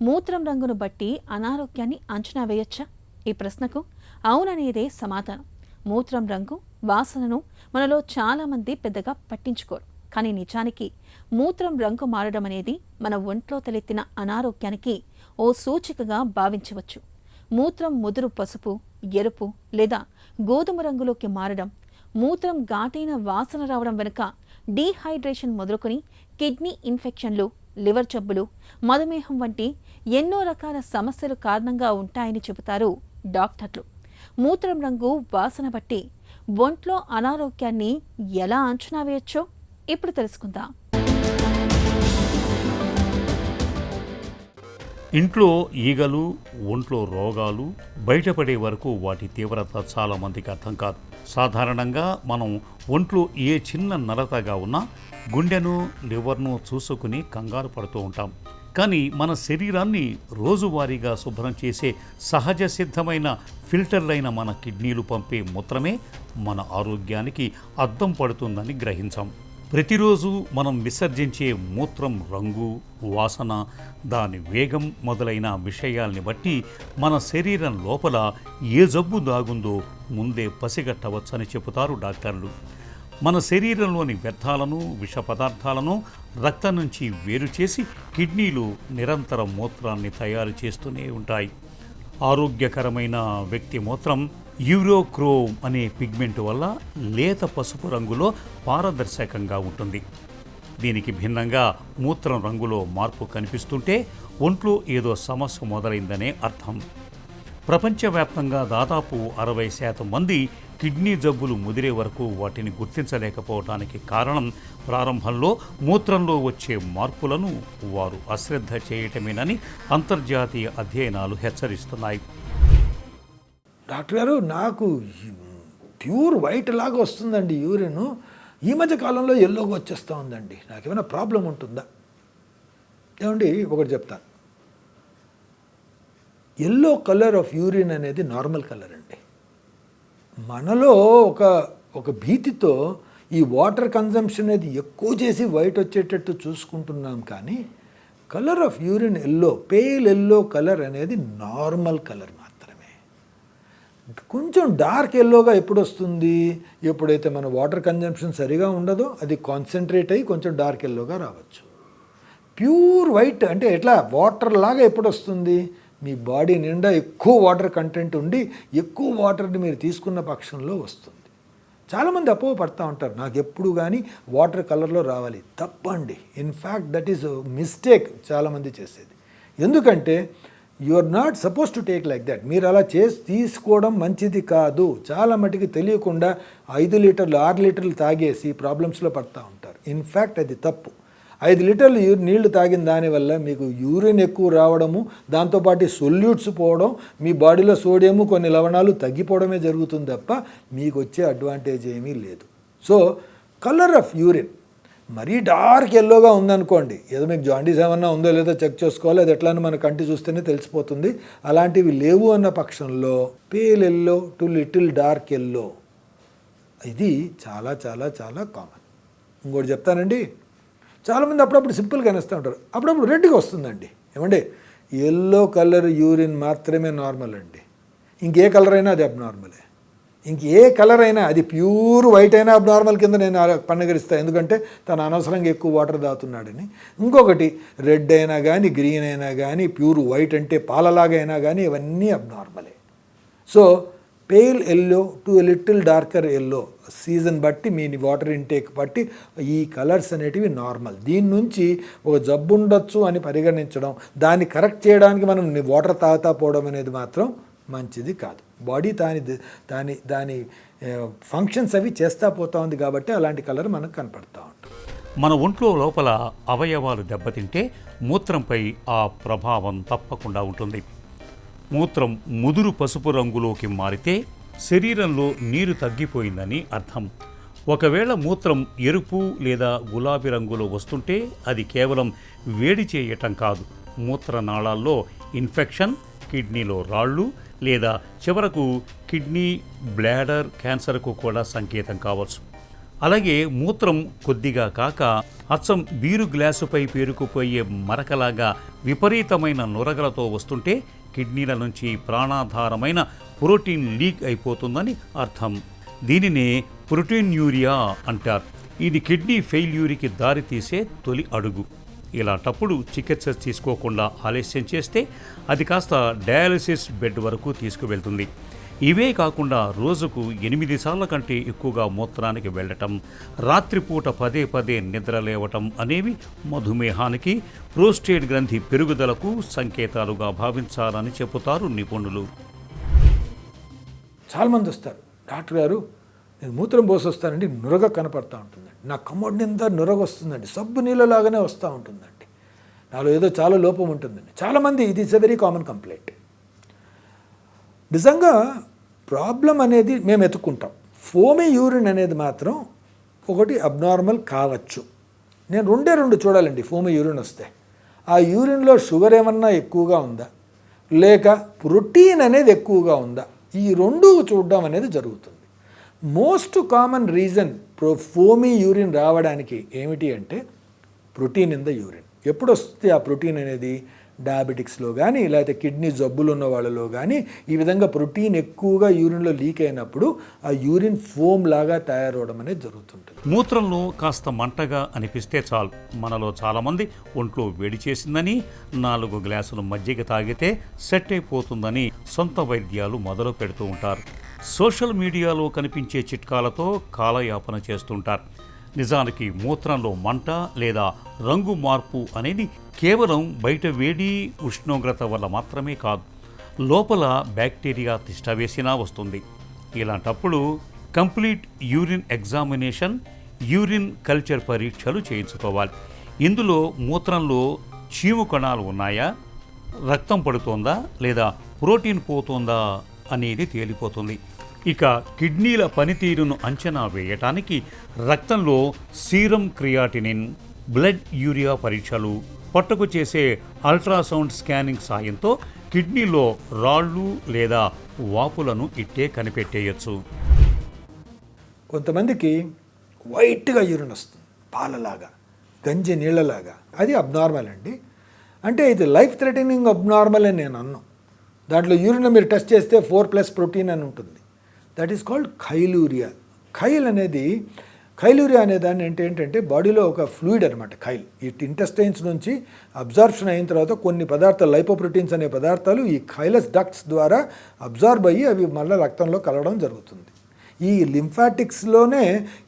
మూత్రం రంగును బట్టి అనారోగ్యాన్ని అంచనా వేయొచ్చా? ఈ ప్రశ్నకు అవుననేదే సమాధానం. మూత్రం రంగు, వాసనను మనలో చాలామంది పెద్దగా పట్టించుకోరు. కానీ నిజానికి మూత్రం రంగు మారడం అనేది మన ఒంట్లో తలెత్తిన అనారోగ్యానికి ఓ సూచికగా భావించవచ్చు. మూత్రం ముదురు పసుపు, ఎరుపు లేదా గోధుమ రంగులోకి మారడం, మూత్రం ఘాటైన వాసన రావడం వెనుక డీహైడ్రేషన్ మొదలుకొని కిడ్నీ ఇన్ఫెక్షన్లు, లివర్ జబ్బులు, మధుమేహం వంటి ఎన్నో రకాల సమస్యలు కారణంగా ఉంటాయని చెబుతారు డాక్టర్లు. మూత్రం రంగు, వాసన బట్టి ఒంట్లో అనారోగ్యాన్ని ఎలా అంచనా వేయొచ్చో ఇప్పుడు తెలుసుకుందాం. ఇంట్లో ఈగలు, ఒంట్లో రోగాలు బయటపడే వరకు వాటి తీవ్రత చాలా మందికి అర్థం కాదు. సాధారణంగా మనం ఒంట్లో ఏ చిన్న నలతగా ఉన్నా గుండెను, లివర్ను చూసుకుని కంగారు పడుతూ ఉంటాం. కానీ మన శరీరాన్ని రోజువారీగా శుభ్రం చేసే సహజ సిద్ధమైన ఫిల్టర్లైన మన కిడ్నీలు పంపే మూత్రమే మన ఆరోగ్యానికి అద్దం పడుతుందని గ్రహించాం. ప్రతిరోజు మనం విసర్జించే మూత్రం రంగు, వాసన, దాని వేగం మొదలైన విషయాల్ని బట్టి మన శరీరం లోపల ఏ జబ్బు దాగుందో ముందే పసిగట్టవచ్చని చెబుతారు డాక్టర్లు. మన శరీరంలోని వ్యర్థాలను, విష పదార్థాలను రక్తం నుంచి వేరు చేసి కిడ్నీలు నిరంతరం మూత్రాన్ని తయారు చేస్తూనే ఉంటాయి. ఆరోగ్యకరమైన వ్యక్తి మూత్రం యూరోక్రోమ్ అనే పిగ్మెంట్ వల్ల లేత పసుపు రంగులో పారదర్శకంగా ఉంటుంది. దీనికి భిన్నంగా మూత్రం రంగులో మార్పు కనిపిస్తుంటే ఒంట్లో ఏదో సమస్య మొదలైందనే అర్థం. ప్రపంచవ్యాప్తంగా దాదాపు 60% మంది కిడ్నీ జబ్బులు ముదిరే వరకు వాటిని గుర్తించలేకపోవడానికి కారణం ప్రారంభంలో మూత్రంలో వచ్చే మార్పులను వారు అశ్రద్ధ చేయటమేనని అంతర్జాతీయ అధ్యయనాలు హెచ్చరిస్తున్నాయి. డాక్టర్ గారు, నాకు ప్యూర్ వైట్ లాగా వస్తుందండి యూరిన్, ఈ మధ్య కాలంలో ఎల్లోగా వచ్చేస్తూ ఉందండి, నాకేమైనా ప్రాబ్లం ఉంటుందా? ఏమండి, ఒకటి చెప్తాను. ఎల్లో కలర్ ఆఫ్ యూరిన్ అనేది నార్మల్ కలర్ అండి. మనలో ఒక భీతితో ఈ వాటర్ కన్జంప్షన్ అనేది ఎక్కువ చేసి వైట్ వచ్చేటట్టు చూసుకుంటున్నాం. కానీ colour of urine yellow, pale yellow colour అనేది నార్మల్ కలర్ మాత్రమే. కొంచెం డార్క్ ఎల్లోగా ఎప్పుడు వస్తుంది? ఎప్పుడైతే మన వాటర్ కన్జంప్షన్ సరిగా ఉండదో అది కాన్సన్ట్రేట్ అయ్యి కొంచెం డార్క్ ఎల్లోగా రావచ్చు. ప్యూర్ వైట్ అంటే ఎట్లా వాటర్ లాగా ఎప్పుడు వస్తుంది? మీ బాడీ నిండా ఎక్కువ వాటర్ కంటెంట్ ఉండి ఎక్కువ వాటర్ని మీరు తీసుకున్న పక్షంలో వస్తుంది. చాలామంది అపోహ పడుతూ ఉంటారు, నాకు ఎప్పుడు కానీ వాటర్ కలర్లో రావాలి. తప్పండి. ఇన్ఫ్యాక్ట్ దట్ ఈస్ మిస్టేక్ చాలామంది చేసేది. ఎందుకంటే you are not suppose to take like that. మీరు అలా తీసుకోవడం మంచిది కాదు. చాలా మటుకు తెలియకుండా 5 లీటర్లు 6 లీటర్లు తాగేసి ప్రాబ్లమ్స్లో పడుతూ ఉంటారు. ఇన్ఫ్యాక్ట్ అది తప్పు. 5 లీటర్లు నీళ్లు తాగిన దానివల్ల మీకు యూరిన్ ఎక్కువ రావడము, దాంతోపాటు సొల్యూట్స్ పోవడం, మీ బాడీలో సోడియము, కొన్ని లవణాలు తగ్గిపోవడమే జరుగుతుంది తప్ప మీకు వచ్చే అడ్వాంటేజ్ ఏమీ లేదు. సో కలర్ ఆఫ్ యూరిన్ మరీ డార్క్ ఎల్లోగా ఉందనుకోండి, ఏదో మీకు జాండీస్ ఏమన్నా ఉందో లేదో చెక్ చేసుకోవాలి. అది ఎట్లా మన కంటి చూస్తేనే తెలిసిపోతుంది. అలాంటివి లేవు అన్న పక్షంలో pale yellow to little dark yellow, ఇది చాలా చాలా చాలా కామన్. ఇంకోటి చెప్తానండి, చాలామంది అప్పుడప్పుడు సింపుల్గా అనేస్తూ ఉంటారు, అప్పుడప్పుడు రెడ్గా వస్తుందండి. ఏమండి, ఎల్లో కలర్ యూరిన్ మాత్రమే నార్మల్ అండి. ఇంకే కలర్ అయినా అది అబ్నార్మలే. ఇంకే కలర్ అయినా, అది ప్యూర్ వైట్ అయినా అబ్నార్మల్ కింద నేను పన్నగరిస్తాను. ఎందుకంటే తను అనవసరంగా ఎక్కువ వాటర్ తాగుతున్నాడని. ఇంకొకటి రెడ్ అయినా కానీ, గ్రీన్ అయినా కానీ, ప్యూర్ వైట్ అంటే పాలలాగా అయినా కానీ ఇవన్నీ అబ్నార్మలే. So pale yellow to little darker yellow, season బట్టి మీ వాటర్ ఇంటేక్ బట్టి ఈ కలర్స్ అనేటివి నార్మల్. దీని నుంచి ఒక జబ్బు ఉండొచ్చు అని పరిగణించడం, దాన్ని కరెక్ట్ చేయడానికి మనం వాటర్ తాగుతా పోవడం అనేది మాత్రం మంచిది కాదు. బాడీ దాని ఫంక్షన్స్ అవి చేస్తూ పోతూ ఉంది కాబట్టి అలాంటి కలర్ మనకు కనపడుతూ ఉంటుంది. మన ఒంట్లో లోపల అవయవాలు దెబ్బతింటే మూత్రంపై ఆ ప్రభావం తప్పకుండా ఉంటుంది. మూత్రం ముదురు పసుపు రంగులోకి మారితే శరీరంలో నీరు తగ్గిపోయిందని అర్థం. ఒకవేళ మూత్రం ఎరుపు లేదా గులాబీ రంగులో వస్తుంటే అది కేవలం వేడి చేయటం కాదు, మూత్రనాళాల్లో ఇన్ఫెక్షన్, కిడ్నీలో రాళ్ళు లేదా చివరకు కిడ్నీ బ్లాడర్ క్యాన్సర్కు కూడా సంకేతం కావచ్చు. అలాగే మూత్రం కొద్దిగా కాక అచ్చం బీరు గ్లాసుపై పేరుకుపోయే మరకలాగా విపరీతమైన నురగలతో వస్తుంటే కిడ్నీల నుంచి ప్రాణాధారమైన ప్రోటీన్ లీక్ అయిపోతుందని అర్థం. దీనినే ప్రోటీన్యూరియా అంటారు. ఇది కిడ్నీ ఫెయిల్యూర్కి దారితీసే తొలి అడుగు. ఇలాంటప్పుడు చికిత్స తీసుకోకుండా ఆలస్యం చేస్తే అది కాస్త డయాలసిస్ బెడ్ వరకు తీసుకువెళ్తుంది. ఇవే కాకుండా రోజుకు 8 సార్ల కంటే ఎక్కువగా మూత్రానికి వెళ్ళటం, రాత్రిపూట పదే పదే నిద్ర లేవటం అనేవి మధుమేహానికి, ప్రోస్టేట్ గ్రంథి పెరుగుదలకు సంకేతాలుగా భావించాలని చెబుతారు నిపుణులు. చాలామంది వస్తారు, డాక్టర్ గారు నేను మూత్రం పోసి వస్తానండి, నురగ కనపడతా ఉంటుందండి, నా కమ్మడి నిందా నురగ వస్తుందండి, సబ్బు నీళ్ళలాగానే వస్తూ ఉంటుందండి, నాలో ఏదో చాలా లోపం ఉంటుందండి. చాలామంది ఇది is a very common complaint. నిజంగా ప్రాబ్లం అనేది మేము ఎత్తుక్కుంటాం. ఫోమీ యూరిన్ అనేది మాత్రం ఒకటి అబ్నార్మల్ కావచ్చు. నేను రెండు చూడాలండి. ఫోమీ యూరిన్ వస్తే ఆ యూరిన్లో షుగర్ ఏమన్నా ఎక్కువగా ఉందా, లేక ప్రోటీన్ అనేది ఎక్కువగా ఉందా, ఈ రెండు చూడడం అనేది జరుగుతుంది. Most common reason foamy urine రావడానికి ఏమిటి అంటే ప్రోటీన్ ఇన్ ద యూరిన్. ఎప్పుడు వస్తుంది ఆ ప్రోటీన్ అనేది? డయాబెటిక్స్లో కానీ లేకపోతే కిడ్నీ జబ్బులు ఉన్న వాళ్ళలో కానీ ఈ విధంగా ప్రోటీన్ ఎక్కువగా యూరిన్లో లీక్ అయినప్పుడు ఆ యూరిన్ ఫోమ్ లాగా తయారవడం అనేది జరుగుతుంటుంది. మూత్రంలో కాస్త మంటగా అనిపిస్తే చాలు, మనలో చాలామంది ఒంట్లో వేడి చేసిందని 4 గ్లాసులు మజ్జిగ తాగితే సెట్ అయిపోతుందని సొంత వైద్యాలు మొదలు పెడుతూ ఉంటారు. సోషల్ మీడియాలో కనిపించే చిట్కాలతో కాలయాపన చేస్తుంటారు. నిజానికి మూత్రంలో మంట లేదా రంగు మార్పు అనేది కేవలం బయట వేడి ఉష్ణోగ్రత వల్ల మాత్రమే కాదు, లోపల బ్యాక్టీరియా తిష్టవేసినా వస్తుంది. ఇలాంటప్పుడు complete urine examination, urine culture పరీక్షలు చేయించుకోవాలి. ఇందులో మూత్రంలో చీము కణాలు ఉన్నాయా, రక్తం పడుతోందా లేదా ప్రోటీన్ పోతోందా అనేది తేలిపోతుంది. ఇక కిడ్నీల పనితీరును అంచనా వేయటానికి రక్తంలో సీరం క్రియాటినిన్, బ్లడ్ యూరియా పరీక్షలు, పొట్టకు చేసే అల్ట్రాసౌండ్ స్కానింగ్ సాయంతో కిడ్నీలో రాళ్ళు లేదా వాపులను ఇట్టే కనిపెట్టేయచ్చు. కొంతమందికి వైట్గా యూరిన్ వస్తుంది, పాలలాగా, గంజి నీళ్ళలాగా. అది అబ్నార్మల్ అండి. అంటే ఇది లైఫ్ థ్రెటనింగ్ అబ్నార్మల్ అని నేను అన్నాను. దాంట్లో యూరిన్ మీరు టెస్ట్ చేస్తే 4+ ప్రోటీన్ అని ఉంటుంది. That is called chyluria. Chyluria అనే దాన్ని ఏంటంటే బాడీలో ఒక ఫ్లూయిడ్ అనమాట. ఖైల్ ఈ ఇంటెస్టైన్స్ నుంచి అబ్జార్ప్షన్ అయిన తర్వాత కొన్ని పదార్థాలు, లైపోప్రోటీన్స్ అనే పదార్థాలు ఈ ఖైలస్ డక్ట్స్ ద్వారా అబ్జార్బ్ అయ్యి అవి మళ్ళీ రక్తంలో కలవడం జరుగుతుంది. ఈ లింఫాటిక్స్లోనే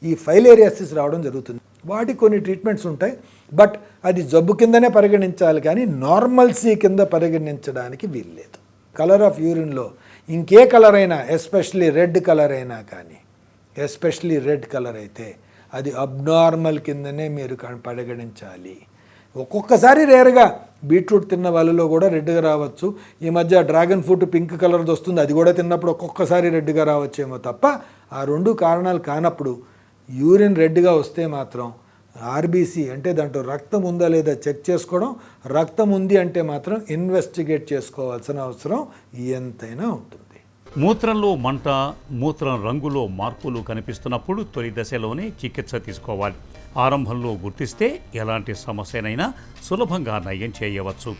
ఈ ఫైలేరియాసిస్ రావడం జరుగుతుంది. వాటికి కొన్ని ట్రీట్మెంట్స్ ఉంటాయి, బట్ అది జబ్బు కిందనే పరిగణించాలి కానీ నార్మల్సీ కింద పరిగణించడానికి వీల్లేదు. కలర్ ఆఫ్ యూరిన్లో ఇంకే కలర్ అయినా, ఎస్పెషలీ రెడ్ కలర్ అయినా కానీ, ఎస్పెషలీ రెడ్ కలర్ అయితే అది అబ్నార్మల్ కిందనే మీరు పరిగణించాలి. ఒక్కొక్కసారి రేరుగా బీట్రూట్ తిన్న వాళ్ళలో కూడా రెడ్గా రావచ్చు. ఈ మధ్య డ్రాగన్ ఫ్రూట్ పింక్ కలర్ది వస్తుంది, అది కూడా తిన్నప్పుడు ఒక్కొక్కసారి రెడ్గా రావచ్చేమో తప్ప ఆ 2 కారణాలు కానప్పుడు యూరిన్ రెడ్గా వస్తే మాత్రం ఆర్బీసీ అంటే దాంట్లో రక్తం ఉందా లేదా చెక్ చేసుకోవడం, రక్తం ఉంది అంటే మాత్రం ఇన్వెస్టిగేట్ చేసుకోవాల్సిన అవసరం ఎంతైనా ఉంటుంది. మూత్రంలో మంట, మూత్రం రంగులో మార్పులు కనిపిస్తున్నప్పుడు తొలి దశలోనే చికిత్స తీసుకోవాలి. ఆరంభంలో గుర్తిస్తే ఎలాంటి సమస్యనైనా సులభంగా నయం చేయవచ్చు.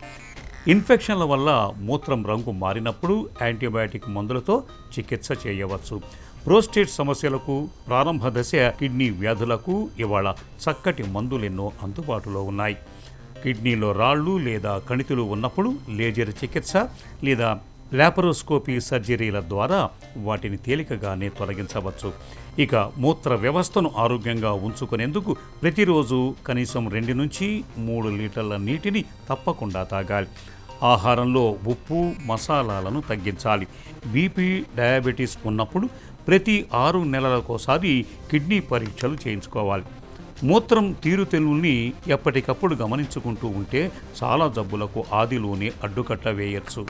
ఇన్ఫెక్షన్ల వల్ల మూత్రం రంగు మారినప్పుడు యాంటీబయాటిక్ మందులతో చికిత్స చేయవచ్చు. ప్రోస్టేట్ సమస్యలకు, ప్రారంభ దశ కిడ్నీ వ్యాధులకు ఇవాళ చక్కటి మందులెన్నో అందుబాటులో ఉన్నాయి. కిడ్నీలో రాళ్ళు లేదా కణితులు ఉన్నప్పుడు లేజర్ చికిత్స లేదా లాపరోస్కోపీ సర్జరీల ద్వారా వాటిని తేలికగానే తొలగించవచ్చు. ఇక మూత్ర వ్యవస్థను ఆరోగ్యంగా ఉంచుకునేందుకు ప్రతిరోజు కనీసం 2 నుంచి 3 లీటర్ల నీటిని తప్పకుండా తాగాలి. ఆహారంలో ఉప్పు, మసాలాలను తగ్గించాలి. బీపీ, డయాబెటీస్ ఉన్నప్పుడు ప్రతి 6 నెలలకోసారి కిడ్నీ పరీక్షలు చేయించుకోవాలి. మూత్రం తీరుతెన్నుల్ని ఎప్పటికప్పుడు గమనించుకుంటూ ఉంటే చాలా జబ్బులకు ఆదిలోనే అడ్డుకట్ట వేయచ్చు.